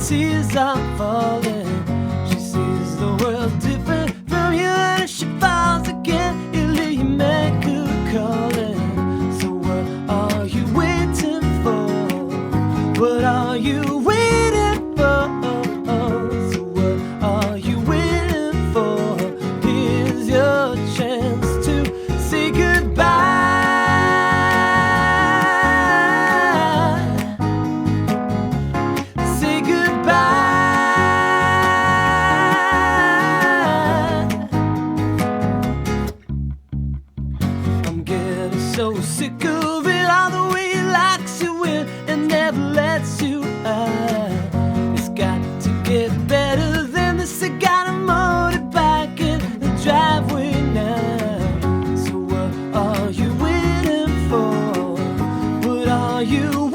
tears are falling. She sees the world different from you, and if she falls again, you leave you make her calling. So what are you waiting for? What are you waiting for? So what are you waiting for? Here's your chance to say goodbye. Say goodbye. I'm getting so sick of it, all the way he locks you in and never lets you out. It's got to get better than this. I got a motorbike in the driveway now. So what are you waiting for? What are you